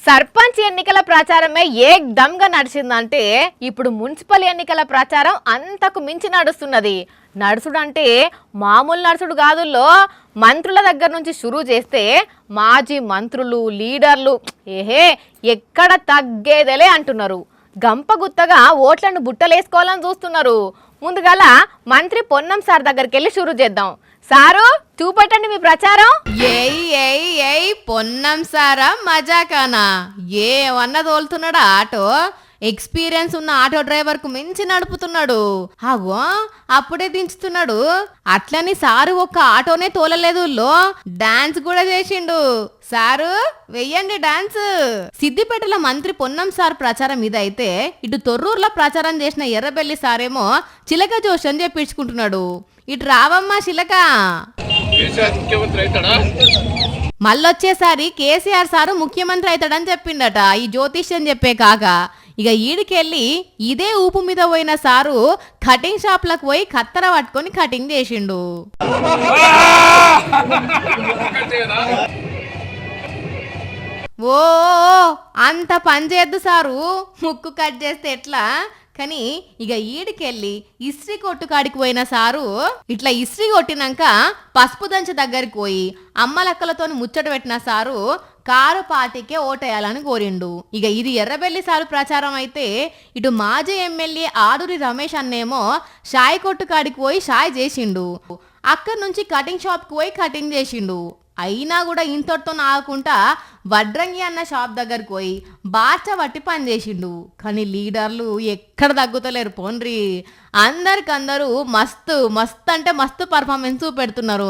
సర్పంచ్ ఎన్నికల ప్రచారమే ఏకదమ్గా నడిచిందంటే ఇప్పుడు మున్సిపల్ ఎన్నికల ప్రచారం అంతకు మించి నడుస్తున్నది. నడుచుడంటే మామూలు నడుచుడు కాదుల్లో మంత్రుల దగ్గర నుంచి షురూ చేస్తే మాజీ మంత్రులు లీడర్లు ఎక్కడ తగ్గేదేలే అంటున్నారు. గంపగుత్తగా ఓట్లను బుట్టలేసుకోవాలని చూస్తున్నారు. ముందుగాల మంత్రి పొన్నం సార్ దగ్గరికి వెళ్ళి షురూ చేద్దాం. సారు చూపెట్టండి మీ ప్రచారం. ఏయ్ పొన్నం సారా మజాకానా ఏమన్నా తోలుతున్నాడా ఆటో? ఎక్స్పీరియన్స్ ఉన్న ఆటో డ్రైవర్ కు మించి నడుపుతున్నాడు. అగో అప్పుడే దించుతున్నాడు. అట్లని సారు ఒక్క ఆటోనే తోలలేదు, డాన్స్ కూడా చేసిండు. సారు వెయ్యండి డాన్స్. సిద్దిపేటల మంత్రి పొన్నం సార్ ప్రచారం ఇదైతే, ఇటు తొర్రూరులో ప్రచారం చేసిన ఎర్రబెల్లి సారేమో చిలక జోష్ అని చెప్పించుకుంటున్నాడు. ఇటు రావమ్మా చిలక. మళ్ళొచ్చేసారి కేసీఆర్ సారు ముఖ్యమంత్రి అవుతాడని చెప్పిండట ఈ జ్యోతిష్యం చెప్పే కాక. ఇక ఈడికెళ్ళి ఇదే ఊపు మీద పోయిన సారు కటింగ్ షాప్లకు పోయి కత్తెర పట్టుకొని కటింగ్ చేసిండు. ఓ అంత పని చేద్దు సారు, ముక్కు కట్ చేస్తే ఎట్లా? కానీ ఇక ఈడికెళ్ళి ఇస్త్రీ కొట్టు కాడికి పోయిన సారు ఇట్లా ఇస్త్రీ కొట్టినాక పసుపు దంచ దగ్గరికి పోయి అమ్మలక్కలతో ముచ్చట పెట్టిన సారు కారు పార్టీకే ఓటేయాలని కోరిండు. ఇక ఇది ఎర్రబెల్లి సారు ప్రచారం అయితే, ఇటు మాజీ ఎమ్మెల్యే ఆడూరి రమేష్ అన్నేమో షాయి కొట్టు కాడికి పోయి షాయ్ చేసిండు. అక్కడి నుంచి కటింగ్ షాప్కి పోయి కటింగ్ చేసిండు. అయినా కూడా ఇంతటితో ఆగకుండా వడ్రంగి అన్న షాప్ దగ్గరికి పోయి బాచ పట్టి పని చేసిండు. కానీ లీడర్లు ఎక్కడ తగ్గుతలేరు పోన్రి. అందరికందరూ మస్తు అంటే మస్తు పర్ఫార్మెన్స్ పెడుతున్నారు.